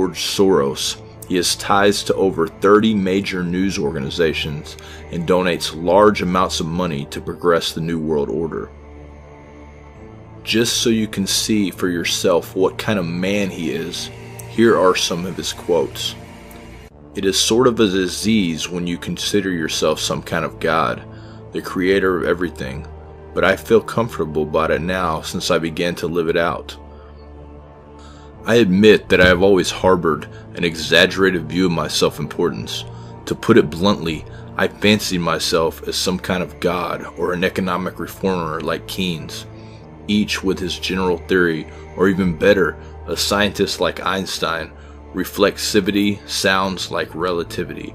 George Soros. He has ties to over 30 major news organizations and donates large amounts of money to progress the New World Order. Just so you can see for yourself what kind of man he is, here are some of his quotes. "It is sort of a disease when you consider yourself some kind of god, the creator of everything, but I feel comfortable about it now since I began to live it out. I admit that I have always harbored an exaggerated view of my self-importance. To put it bluntly, I fancied myself as some kind of god or an economic reformer like Keynes, each with his general theory, or even better, a scientist like Einstein. Reflexivity sounds like relativity.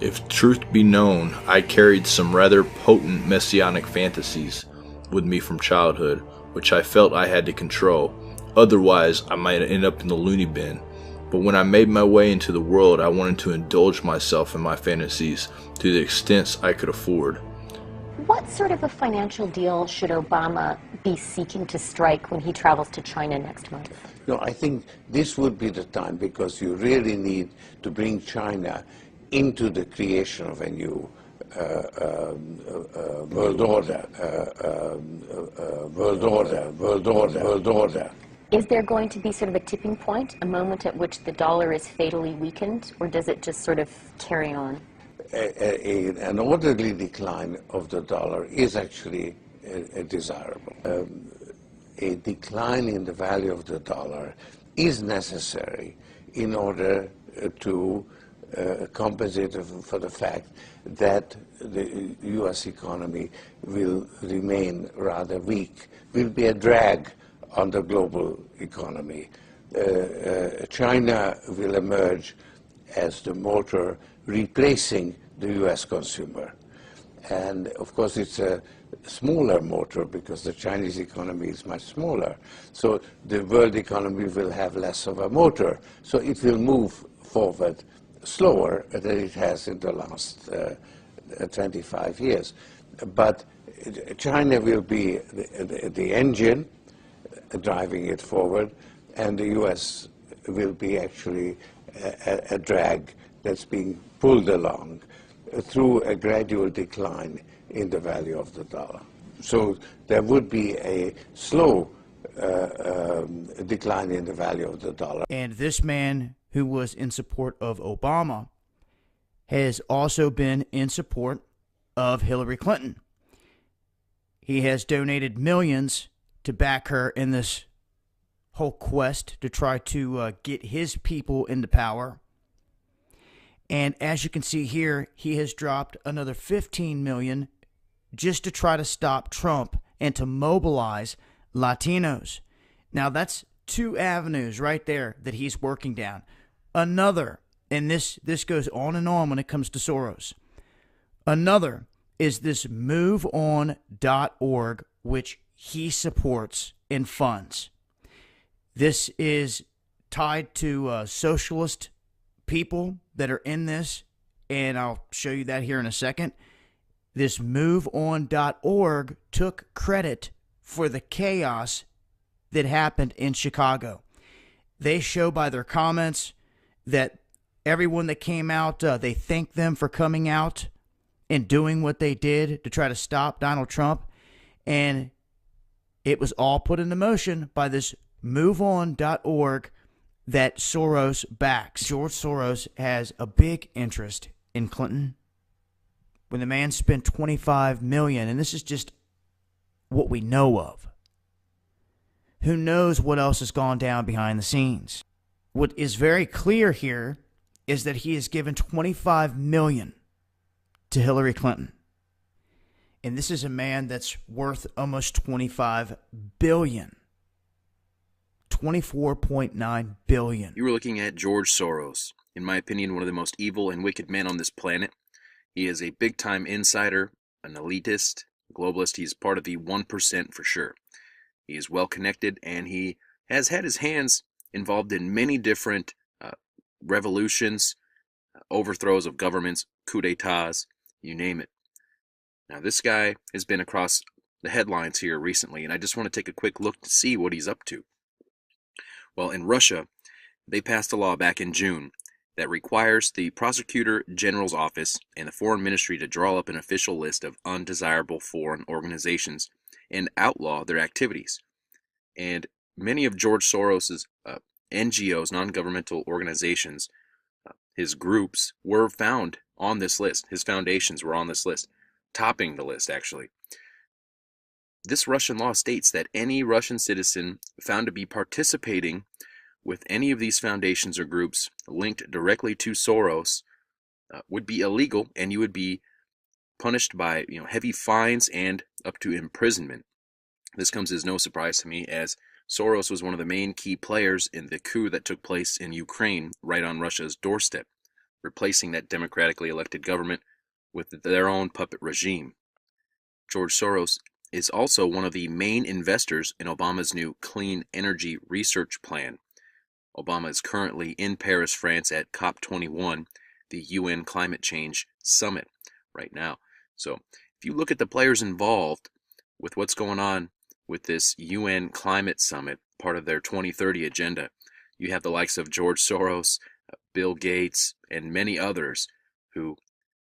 If truth be known, I carried some rather potent messianic fantasies with me from childhood, which I felt I had to control. Otherwise, I might end up in the loony bin. But when I made my way into the world, I wanted to indulge myself in my fantasies to the extent I could afford." What sort of a financial deal should Obama be seeking to strike when he travels to China next month? No, I think this would be the time, because you really need to bring China into the creation of a new world order. Is there going to be sort of a tipping point, a moment at which the dollar is fatally weakened, or does it just sort of carry on? An orderly decline of the dollar is actually desirable. A decline in the value of the dollar is necessary in order to compensate for the fact that the U.S. economy will remain rather weak, will be a drag on the global economy. China will emerge as the motor replacing the U.S. consumer. And of course it's a smaller motor because the Chinese economy is much smaller. So the world economy will have less of a motor. So it will move forward slower than it has in the last 25 years. But China will be the engine driving it forward, and the U.S. will be actually a drag that's being pulled along through a gradual decline in the value of the dollar. So there would be a slow decline in the value of the dollar. And this man who was in support of Obama has also been in support of Hillary Clinton. He has donated millions to back her in this whole quest to try to get his people into power. And as you can see here, he has dropped another $15 million just to try to stop Trump and to mobilize Latinos. Now that's two avenues right there that he's working down. Another, and this goes on and on when it comes to Soros. Another is this MoveOn.org, which he supports and funds. This is tied to socialist people that are in this, and I'll show you that here in a second. This MoveOn.org took credit for the chaos that happened in Chicago. They show by their comments that everyone that came out, they thank them for coming out and doing what they did to try to stop Donald Trump. And it was all put into motion by this MoveOn.org that Soros backs. George Soros has a big interest in Clinton. When the man spent $25 million, and this is just what we know of. Who knows what else has gone down behind the scenes? What is very clear here is that he has given $25 million to Hillary Clinton. And this is a man that's worth almost $25 billion. $24.9 billion. You were looking at George Soros. In my opinion, one of the most evil and wicked men on this planet. He is a big-time insider, an elitist, globalist. He's part of the 1% for sure. He is well-connected, and he has had his hands involved in many different revolutions, overthrows of governments, coups d'etats, you name it. Now, this guy has been across the headlines here recently, and I just want to take a quick look to see what he's up to. Well, in Russia, They passed a law back in June that requires the Prosecutor General's office and the Foreign Ministry to draw up an official list of undesirable foreign organizations and outlaw their activities. And many of George Soros's NGOs, non-governmental organizations, his groups, were found on this list. His foundations were on this list, topping the list, actually. This Russian law states that any Russian citizen found to be participating with any of these foundations or groups linked directly to Soros would be illegal, and you would be punished by heavy fines and up to imprisonment. This comes as no surprise to me, as Soros was one of the main key players in the coup that took place in Ukraine right on Russia's doorstep, replacing that democratically elected government with their own puppet regime. George Soros is also one of the main investors in Obama's new clean energy research plan. Obama is currently in Paris, France at COP21, the UN Climate Change Summit, right now. So if you look at the players involved with what's going on with this UN Climate Summit, part of their 2030 agenda, you have the likes of George Soros, Bill Gates, and many others who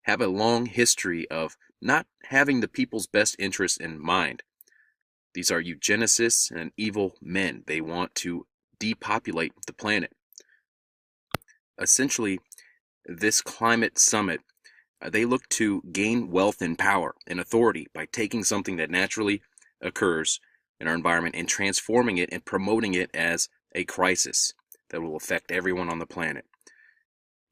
have a long history of not having the people's best interests in mind. These are eugenicists and evil men. They want to depopulate the planet. Essentially, this climate summit, they look to gain wealth and power and authority by taking something that naturally occurs in our environment and transforming it and promoting it as a crisis that will affect everyone on the planet.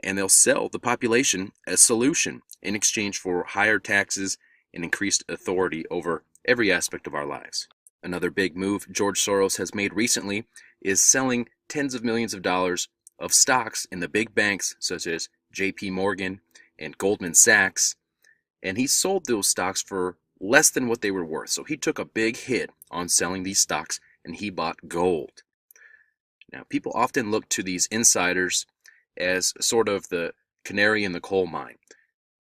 And they'll sell the population a solution in exchange for higher taxes and increased authority over every aspect of our lives. Another big move George Soros has made recently is selling tens of millions of dollars of stocks in the big banks such as JP Morgan and Goldman Sachs, and he sold those stocks for less than what they were worth. So he took a big hit on selling these stocks and he bought gold. Now, people often look to these insiders as sort of the canary in the coal mine.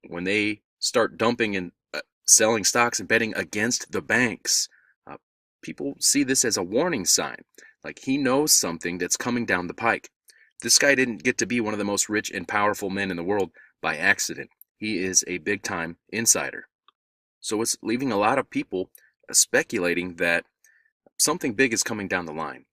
When they start dumping and selling stocks and betting against the banks, people see this as a warning sign. Like, he knows something that's coming down the pike. This guy didn't get to be one of the most rich and powerful men in the world by accident. He is a big-time insider. So it's leaving a lot of people speculating that something big is coming down the line.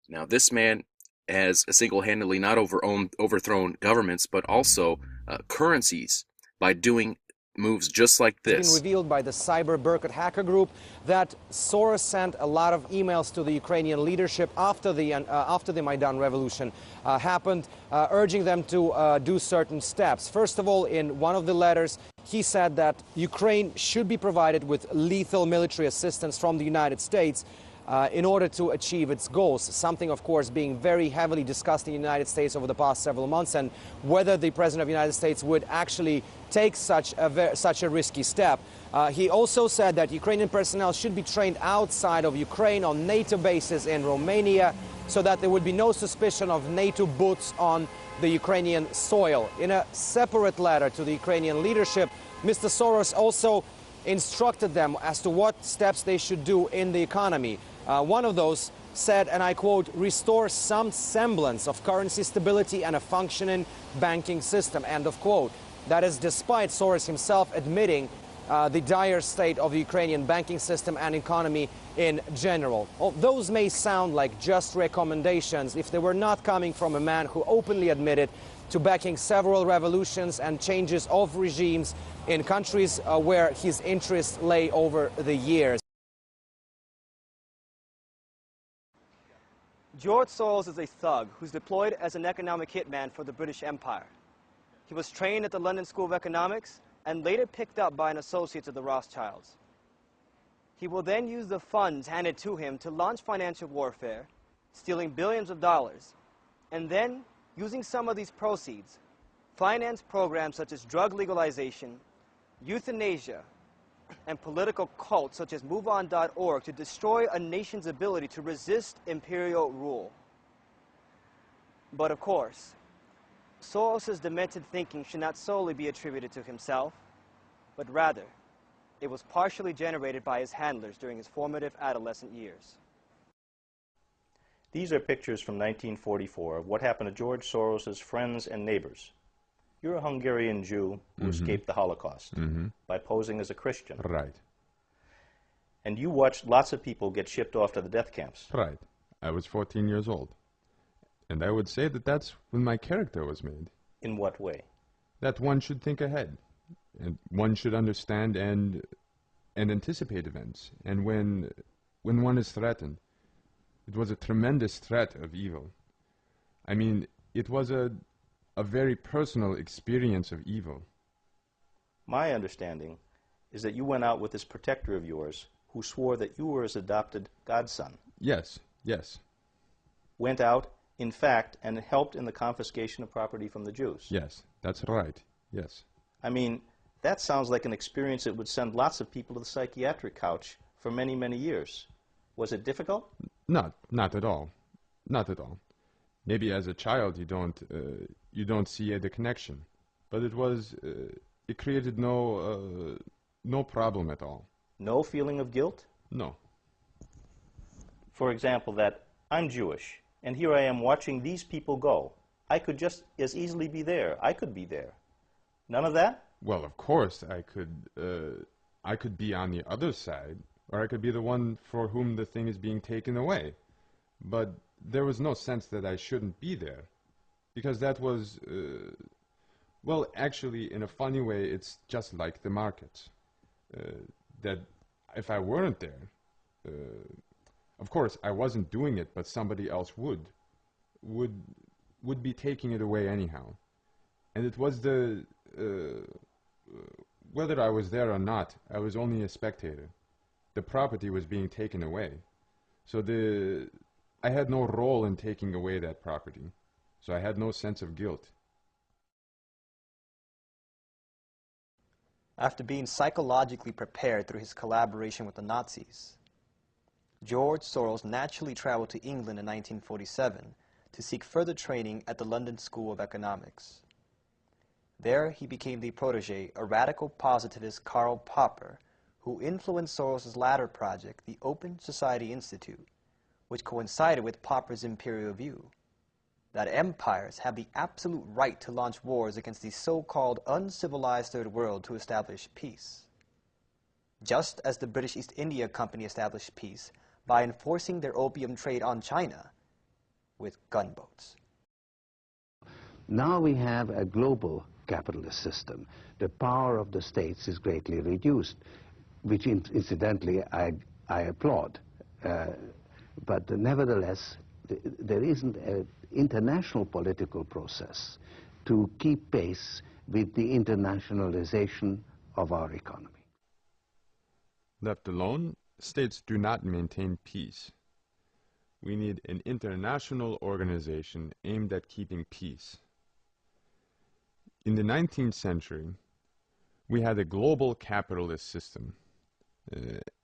Now, this man has single-handedly not overthrown governments, but also currencies by doing moves just like this. It's been revealed by the Cyber Berkut hacker group that Soros sent a lot of emails to the Ukrainian leadership after the Maidan revolution happened, urging them to do certain steps. First of all, in one of the letters, he said that Ukraine should be provided with lethal military assistance from the United States in order to achieve its goals, something, of course, being very heavily discussed in the United States over the past several months, and whether the President of the United States would actually take such a risky step. He also said that Ukrainian personnel should be trained outside of Ukraine on NATO bases in Romania, so that there would be no suspicion of NATO boots on the Ukrainian soil. In a separate letter to the Ukrainian leadership, Mr. Soros also instructed them as to what steps they should do in the economy. One of those said, and I quote, "restore some semblance of currency stability and a functioning banking system," end of quote. That is despite Soros himself admitting the dire state of the Ukrainian banking system and economy in general. Well, those may sound like just recommendations if they were not coming from a man who openly admitted to backing several revolutions and changes of regimes in countries where his interests lay over the years. George Soros is a thug who's deployed as an economic hitman for the British Empire. He was trained at the London School of Economics and later picked up by an associate of the Rothschilds. He will then use the funds handed to him to launch financial warfare, stealing billions of dollars, and then, using some of these proceeds, finance programs such as drug legalization, euthanasia, and political cults such as MoveOn.org to destroy a nation's ability to resist imperial rule. But of course, Soros' demented thinking should not solely be attributed to himself, but rather, it was partially generated by his handlers during his formative adolescent years. These are pictures from 1944 of what happened to George Soros' friends and neighbors. You're a Hungarian Jew who escaped the Holocaust by posing as a Christian. Right. And you watched lots of people get shipped off to the death camps. Right. I was 14 years old. And I would say that that's when my character was made. In what way? That one should think ahead. And one should understand and anticipate events. And when one is threatened, it was a tremendous threat of evil. I mean, it was a very personal experience of evil. My understanding is that you went out with this protector of yours who swore that you were his adopted godson. Yes, yes. Went out, in fact, and helped in the confiscation of property from the Jews. Yes, that's right, yes. I mean, that sounds like an experience that would send lots of people to the psychiatric couch for many, many years. Was it difficult? Not at all. Not at all. Maybe as a child you don't see the connection, but it created no problem at all. No feeling of guilt? No. For example, that I'm Jewish, and here I am watching these people go. I could just as easily be there. I could be there. None of that? Well, of course, I could be on the other side, or I could be the one for whom the thing is being taken away. But there was no sense that I shouldn't be there, because that was, well, actually, in a funny way, it's just like the markets. That if I weren't there, of course, I wasn't doing it, but somebody else would be taking it away anyhow. And it was whether I was there or not, I was only a spectator. The property was being taken away. So I had no role in taking away that property. So I had no sense of guilt. After being psychologically prepared through his collaboration with the Nazis, George Soros naturally traveled to England in 1947 to seek further training at the London School of Economics. There he became the protege of radical positivist Karl Popper, who influenced Soros' latter project, the Open Society Institute, which coincided with Popper's imperial view that empires have the absolute right to launch wars against the so-called uncivilized Third World to establish peace, just as the British East India Company established peace by enforcing their opium trade on China with gunboats. Now we have a global capitalist system. The power of the states is greatly reduced, which incidentally I applaud. But nevertheless, there isn't an international political process to keep pace with the internationalization of our economy. Left alone, states do not maintain peace. We need an international organization aimed at keeping peace. In the 19th century, we had a global capitalist system,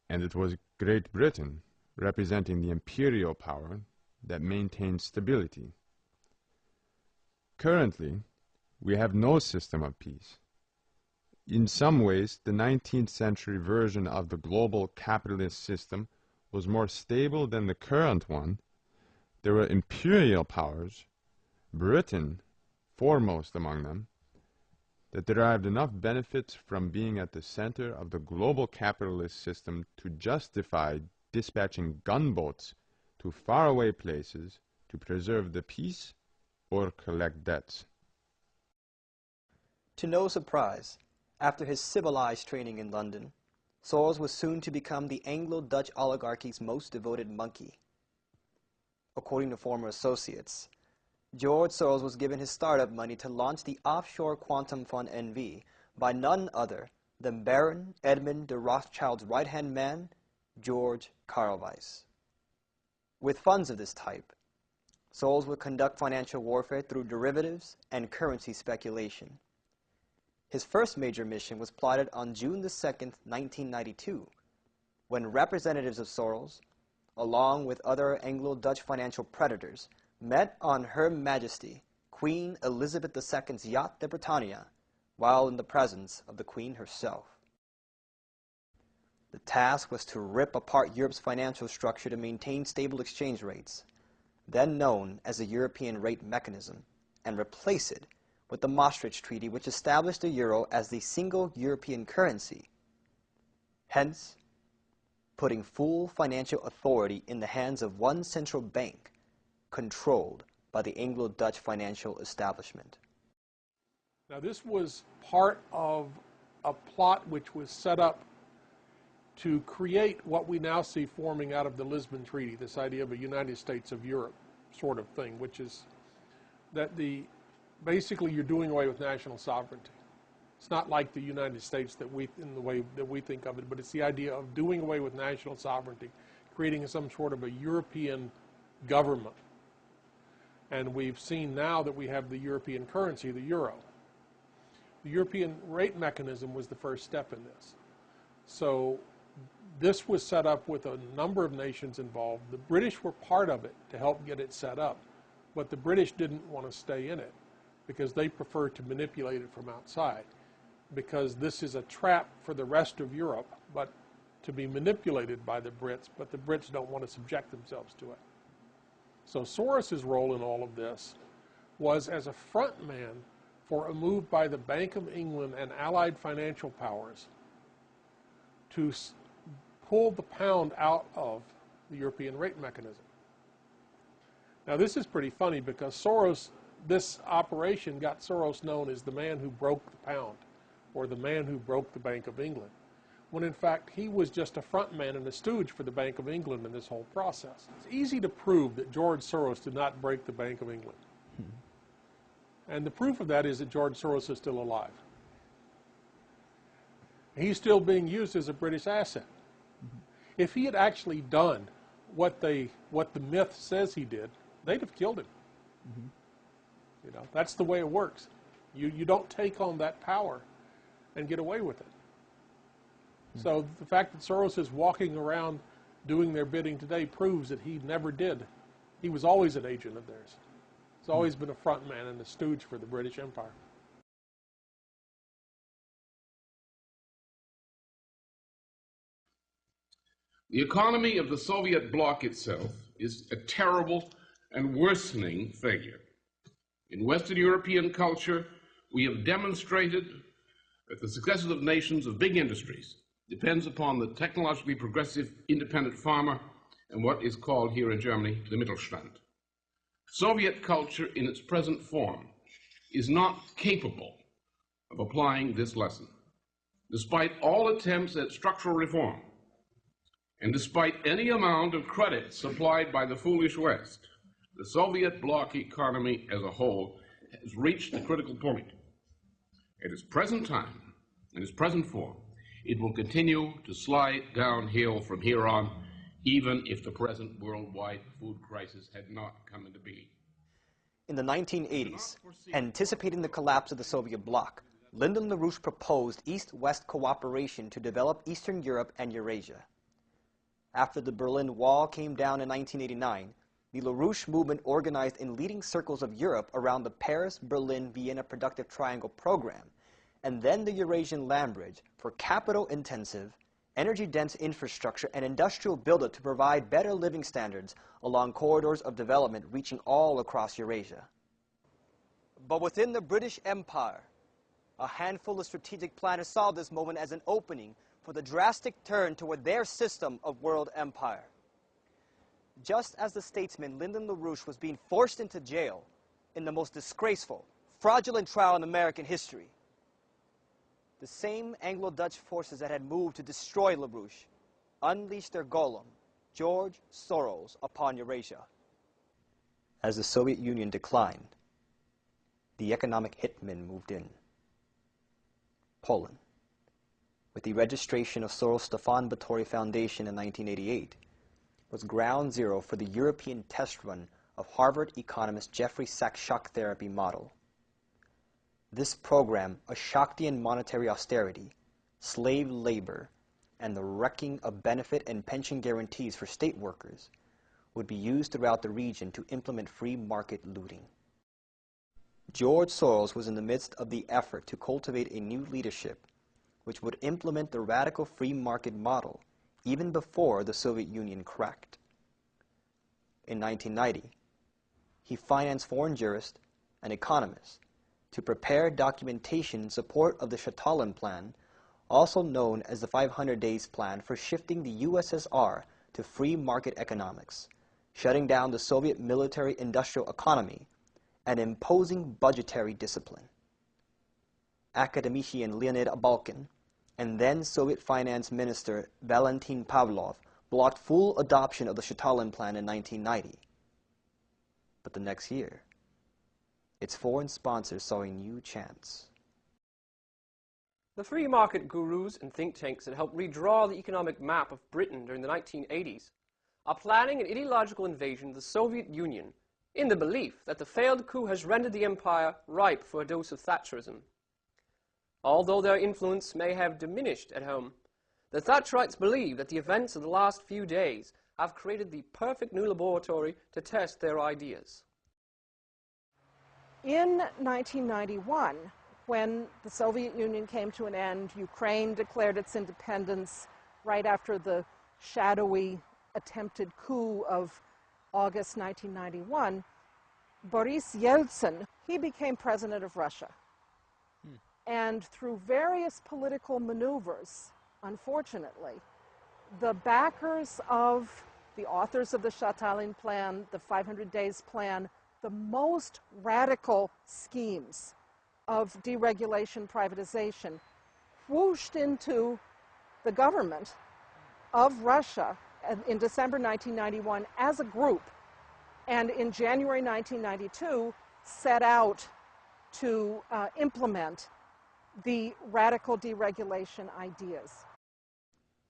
and it was Great Britain representing the imperial power that maintained stability. Currently, we have no system of peace. In some ways, the 19th century version of the global capitalist system was more stable than the current one. There were imperial powers, Britain foremost among them, that derived enough benefits from being at the center of the global capitalist system to justify dispatching gunboats to faraway places to preserve the peace or collect debts. To no surprise, after his civilized training in London, Soros was soon to become the Anglo-Dutch oligarchy's most devoted monkey. According to former associates, George Soros was given his startup money to launch the offshore quantum fund NV by none other than Baron Edmund de Rothschild's right-hand man, George Karl Weiss. With funds of this type, Soros would conduct financial warfare through derivatives and currency speculation. His first major mission was plotted on June 2, 1992, when representatives of Soros, along with other Anglo-Dutch financial predators, met on Her Majesty Queen Elizabeth II's yacht de Britannia while in the presence of the Queen herself. The task was to rip apart Europe's financial structure to maintain stable exchange rates, then known as the European Rate Mechanism, and replace it with the Maastricht Treaty, which established the euro as the single European currency, hence putting full financial authority in the hands of one central bank controlled by the Anglo-Dutch financial establishment. Now, this was part of a plot which was set up to create what we now see forming out of the Lisbon Treaty, this idea of a United States of Europe sort of thing, which is that basically you're doing away with national sovereignty. It's not like the United States in the way that we think of it, but it's the idea of doing away with national sovereignty, creating some sort of a European government. And we've seen now that we have the European currency, the euro. The European rate mechanism was the first step in this. So this was set up with a number of nations involved. The British were part of it to help get it set up, but the British didn't want to stay in it because they prefer to manipulate it from outside, because this is a trap for the rest of Europe, but to be manipulated by the Brits, but the Brits don't want to subject themselves to it. So Soros's role in all of this was as a front man for a move by the Bank of England and allied financial powers to pull the pound out of the European rate mechanism. Now, this is pretty funny because Soros, this operation got Soros known as the man who broke the pound, or the man who broke the Bank of England, when in fact he was just a front man and a stooge for the Bank of England in this whole process. It's easy to prove that George Soros did not break the Bank of England. And the proof of that is that George Soros is still alive. He's still being used as a British asset. If he had actually done what the myth says he did, they'd have killed him. You know, that's the way it works. You don't take on that power and get away with it. So the fact that Soros is walking around doing their bidding today proves that he never did. He was always an agent of theirs. He's always been a front man and a stooge for the British Empire. The economy of the Soviet bloc itself is a terrible and worsening failure. In Western European culture, we have demonstrated that the successes of nations of big industries depends upon the technologically progressive independent farmer and what is called here in Germany the Mittelstand. Soviet culture in its present form is not capable of applying this lesson. Despite all attempts at structural reform, and despite any amount of credit supplied by the foolish West, the Soviet bloc economy as a whole has reached the critical point. At its present time, in its present form, it will continue to slide downhill from here on, even if the present worldwide food crisis had not come into being. In the 1980s, anticipating the collapse of the Soviet bloc, Lyndon LaRouche proposed East-West cooperation to develop Eastern Europe and Eurasia. After the Berlin Wall came down in 1989, the LaRouche movement organized in leading circles of Europe around the Paris-Berlin-Vienna Productive Triangle program, and then the Eurasian land bridge for capital-intensive, energy-dense infrastructure and industrial buildup to provide better living standards along corridors of development reaching all across Eurasia. But within the British Empire, a handful of strategic planners saw this moment as an opening for the drastic turn toward their system of world empire. Just as the statesman Lyndon LaRouche was being forced into jail in the most disgraceful, fraudulent trial in American history, the same Anglo-Dutch forces that had moved to destroy LaRouche unleashed their golem, George Soros, upon Eurasia. As the Soviet Union declined, the economic hitmen moved in. Poland, with the registration of Soros Stefan Batory Foundation in 1988, was ground zero for the European test run of Harvard economist Jeffrey Sachs' shock therapy model. This program, a Shaktian monetary austerity, slave labor, and the wrecking of benefit and pension guarantees for state workers, would be used throughout the region to implement free market looting. George Soros was in the midst of the effort to cultivate a new leadership which would implement the radical free market model even before the Soviet Union cracked. In 1990, he financed foreign jurists and economists to prepare documentation in support of the Stalin Plan, also known as the 500 Days Plan for shifting the USSR to free market economics, shutting down the Soviet military-industrial economy, and imposing budgetary discipline. Academician Leonid Balkin and then Soviet Finance Minister Valentin Pavlov blocked full adoption of the Stalin Plan in 1990. But the next year, its foreign sponsors saw a new chance. The free market gurus and think tanks that helped redraw the economic map of Britain during the 1980s are planning an ideological invasion of the Soviet Union in the belief that the failed coup has rendered the empire ripe for a dose of Thatcherism. Although their influence may have diminished at home, the Thatcherites believe that the events of the last few days have created the perfect new laboratory to test their ideas. In 1991, when the Soviet Union came to an end, Ukraine declared its independence right after the shadowy attempted coup of August 1991, Boris Yeltsin, he became president of Russia. And through various political maneuvers, unfortunately, the backers of the authors of the Stalin Plan, the 500 Days Plan, the most radical schemes of deregulation, privatization, whooshed into the government of Russia in December 1991 as a group, and in January 1992 set out to implement the radical deregulation ideas.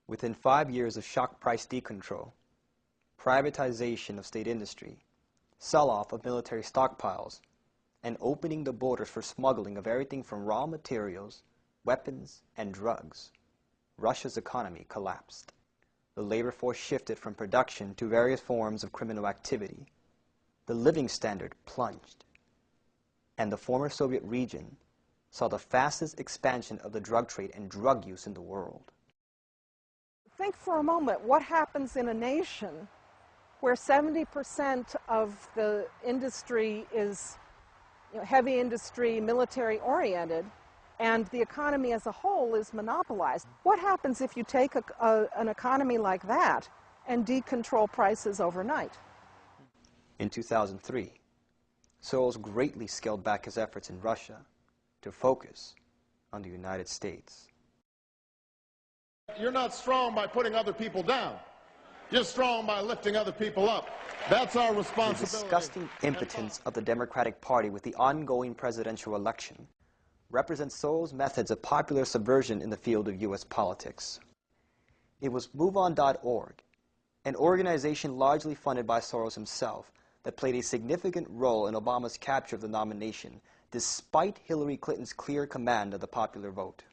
Within 5 years of shock price decontrol, privatization of state industry, sell-off of military stockpiles, and opening the borders for smuggling of everything from raw materials, weapons, and drugs, Russia's economy collapsed. The labor force shifted from production to various forms of criminal activity. The living standard plunged, and the former Soviet region saw the fastest expansion of the drug trade and drug use in the world. Think for a moment what happens in a nation where 70% of the industry is heavy industry, military-oriented, and the economy as a whole is monopolized. What happens if you take an economy like that and decontrol prices overnight? In 2003, Soros greatly scaled back his efforts in Russia to focus on the United States. You're not strong by putting other people down. You're strong by lifting other people up. That's our responsibility. The disgusting impotence of the Democratic Party with the ongoing presidential election represents Soros' methods of popular subversion in the field of U.S. politics. It was MoveOn.org, an organization largely funded by Soros himself, that played a significant role in Obama's capture of the nomination, despite Hillary Clinton's clear command of the popular vote.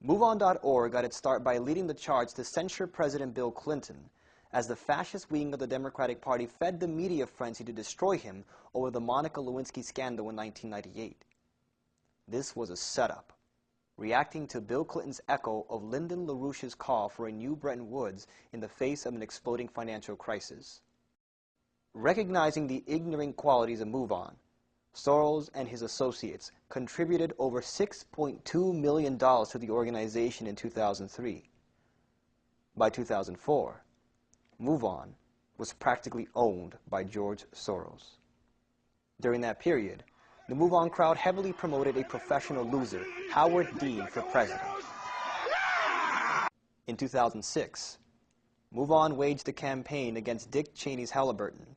MoveOn.org got its start by leading the charge to censure President Bill Clinton, as the fascist wing of the Democratic Party fed the media frenzy to destroy him over the Monica Lewinsky scandal in 1998. This was a setup, reacting to Bill Clinton's echo of Lyndon LaRouche's call for a new Bretton Woods in the face of an exploding financial crisis. Recognizing the ignorant qualities of MoveOn, Soros and his associates contributed over $6.2 million to the organization in 2003. By 2004, MoveOn was practically owned by George Soros. During that period, the MoveOn crowd heavily promoted a professional loser, Howard Dean, for president. In 2006, MoveOn waged a campaign against Dick Cheney's Halliburton,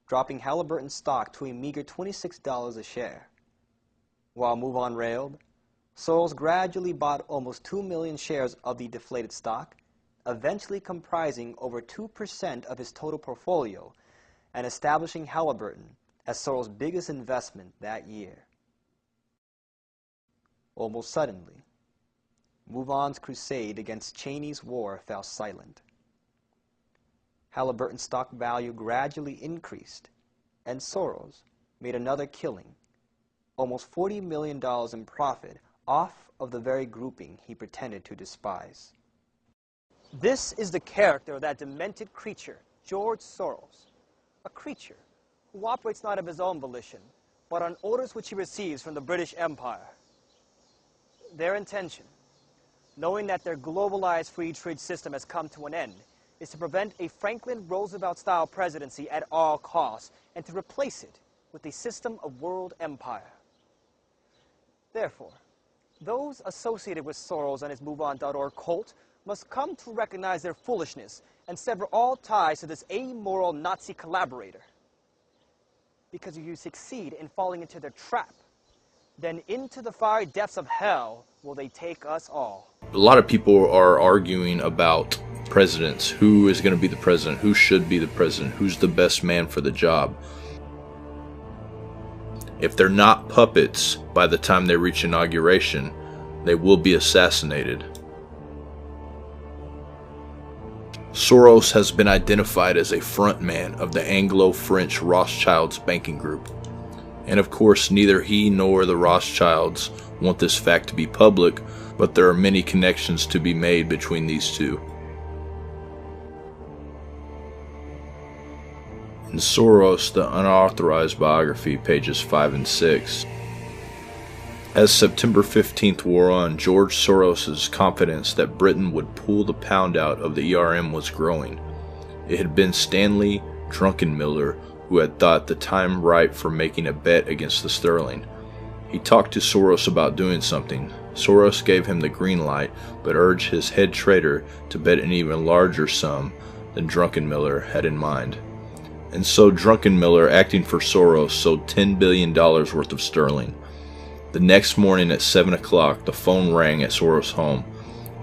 dropping Halliburton's stock to a meager $26 a share. While MoveOn railed, Soros gradually bought almost 2 million shares of the deflated stock, eventually comprising over 2% of his total portfolio and establishing Halliburton as Soros' biggest investment that year. Almost suddenly, MoveOn's crusade against Cheney's war fell silent. Halliburton's stock value gradually increased, and Soros made another killing, almost $40 million in profit off of the very grouping he pretended to despise. This is the character of that demented creature, George Soros, a creature who operates not of his own volition, but on orders which he receives from the British Empire. Their intention, knowing that their globalized free trade system has come to an end, is to prevent a Franklin Roosevelt-style presidency at all costs and to replace it with a system of world empire. Therefore, those associated with Soros and his MoveOn.org cult must come to recognize their foolishness and sever all ties to this amoral Nazi collaborator. Because if you succeed in falling into their trap, then into the fiery depths of hell will they take us all. A lot of people are arguing about presidents. Who is going to be the president? Who should be the president? Who's the best man for the job? If they're not puppets by the time they reach inauguration, they will be assassinated. Soros has been identified as a frontman of the Anglo-French Rothschilds banking group. And of course, neither he nor the Rothschilds want this fact to be public, but there are many connections to be made between these two. In Soros, the unauthorized biography, pages 5 and 6. As September 15th wore on, George Soros's confidence that Britain would pull the pound out of the ERM was growing. It had been Stanley Druckenmiller who had thought the time right for making a bet against the sterling. He talked to Soros about doing something. Soros gave him the green light, but urged his head trader to bet an even larger sum than Druckenmiller had in mind. And so Druckenmiller, acting for Soros, sold $10 billion worth of sterling. The next morning at 7 o'clock, the phone rang at Soros' home.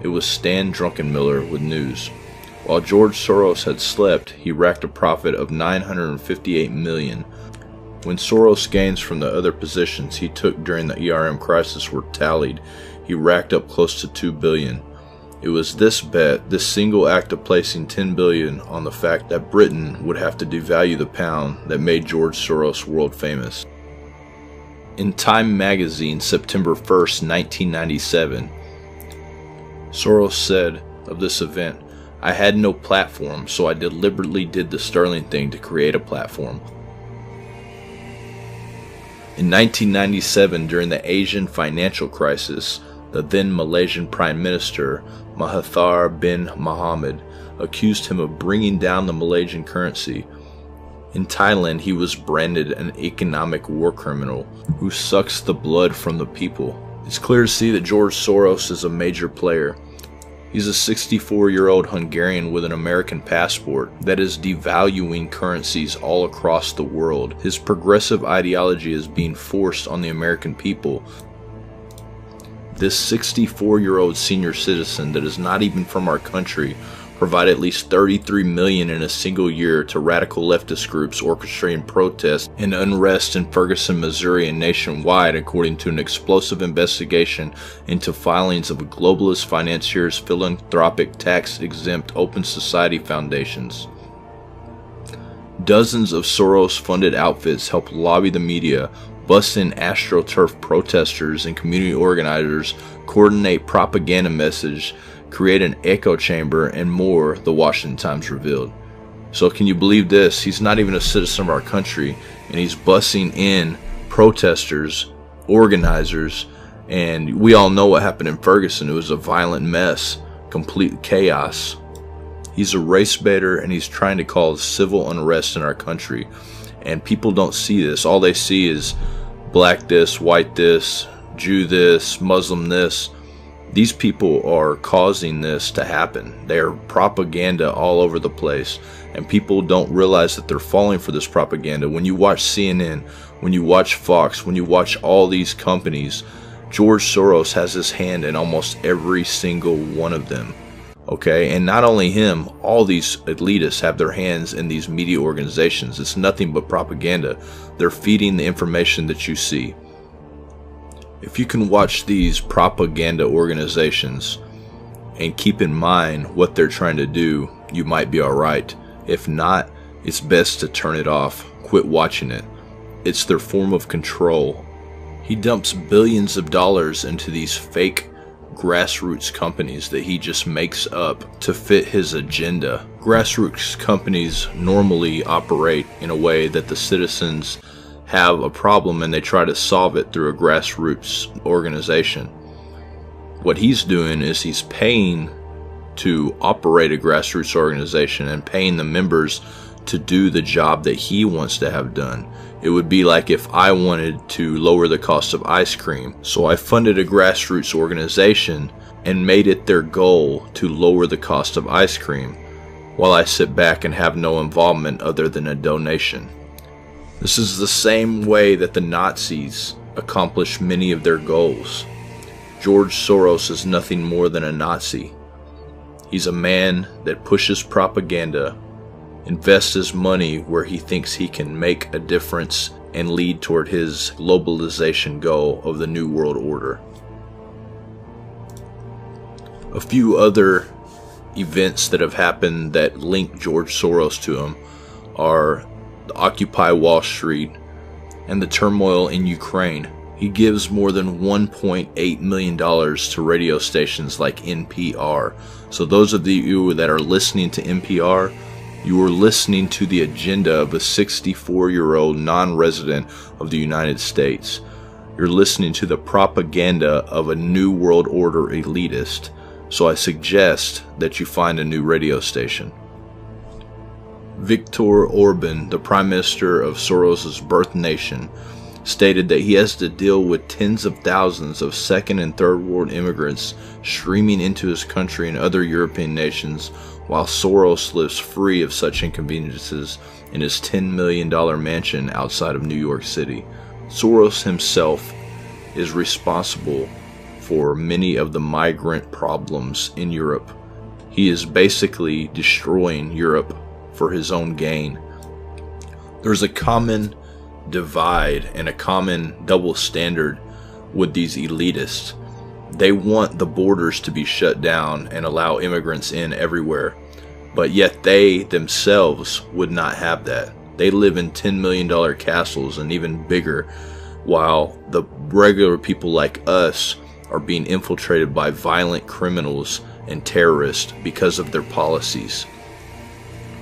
It was Stan Druckenmiller with news. While George Soros had slept, he racked a profit of $958 million. When Soros' gains from the other positions he took during the ERM crisis were tallied, he racked up close to $2 billion. It was this bet, this single act of placing $10 billion on the fact that Britain would have to devalue the pound, that made George Soros world famous. In Time magazine, September 1st, 1997, Soros said of this event, "I had no platform, so I deliberately did the sterling thing to create a platform." In 1997, during the Asian financial crisis, the then Malaysian Prime Minister, Mahathir bin Mohamad, accused him of bringing down the Malaysian currency. In Thailand, he was branded an economic war criminal who sucks the blood from the people. It's clear to see that George Soros is a major player. He's a 64-year-old Hungarian with an American passport that is devaluing currencies all across the world. His progressive ideology is being forced on the American people. This 64-year-old senior citizen that is not even from our country provided at least $33 million in a single year to radical leftist groups orchestrating protests and unrest in Ferguson, Missouri and nationwide, according to an explosive investigation into filings of globalist financiers' philanthropic tax-exempt open society foundations. Dozens of Soros-funded outfits help lobby the media, bust in AstroTurf protesters and community organizers, coordinate propaganda message, create an echo chamber, and more, the Washington Times revealed. So can you believe this? He's not even a citizen of our country, and he's bussing in protesters, organizers, and we all know what happened in Ferguson. It was a violent mess, complete chaos. He's a race baiter, and he's trying to cause civil unrest in our country. And people don't see this. All they see is black this, white this, Jew this, Muslim this. These people are causing this to happen. They're propaganda all over the place. And people don't realize that they're falling for this propaganda. When you watch CNN, when you watch Fox, when you watch all these companies, George Soros has his hand in almost every single one of them. Okay, and not only him, all these elitists have their hands in these media organizations. It's nothing but propaganda. They're feeding the information that you see. If you can watch these propaganda organizations and keep in mind what they're trying to do, you might be alright. If not, it's best to turn it off. Quit watching it. It's their form of control. He dumps billions of dollars into these fake grassroots companies that he just makes up to fit his agenda. Grassroots companies normally operate in a way that the citizens have a problem and they try to solve it through a grassroots organization. What he's doing is he's paying to operate a grassroots organization and paying the members to do the job that he wants to have done. It would be like if I wanted to lower the cost of ice cream. So I funded a grassroots organization and made it their goal to lower the cost of ice cream, while I sit back and have no involvement other than a donation. This is the same way that the Nazis accomplished many of their goals. George Soros is nothing more than a Nazi. He's a man that pushes propaganda, invests his money where he thinks he can make a difference and lead toward his globalization goal of the New World Order. A few other events that have happened that link George Soros to him are the Occupy Wall Street and the turmoil in Ukraine. He gives more than $1.8 million to radio stations like NPR. So those of you that are listening to NPR, you are listening to the agenda of a 64-year-old non-resident of the United States. You're listening to the propaganda of a New World Order elitist. So I suggest that you find a new radio station. Viktor Orban, the Prime Minister of Soros' birth nation, stated that he has to deal with tens of thousands of second and third world immigrants streaming into his country and other European nations, while Soros lives free of such inconveniences in his $10 million mansion outside of New York City. Soros himself is responsible for many of the migrant problems in Europe. He is basically destroying Europe for his own gain. There's a common divide and a common double standard with these elitists. They want the borders to be shut down and allow immigrants in everywhere, but yet they themselves would not have that. They live in $10 million castles and even bigger, while the regular people like us are being infiltrated by violent criminals and terrorists because of their policies.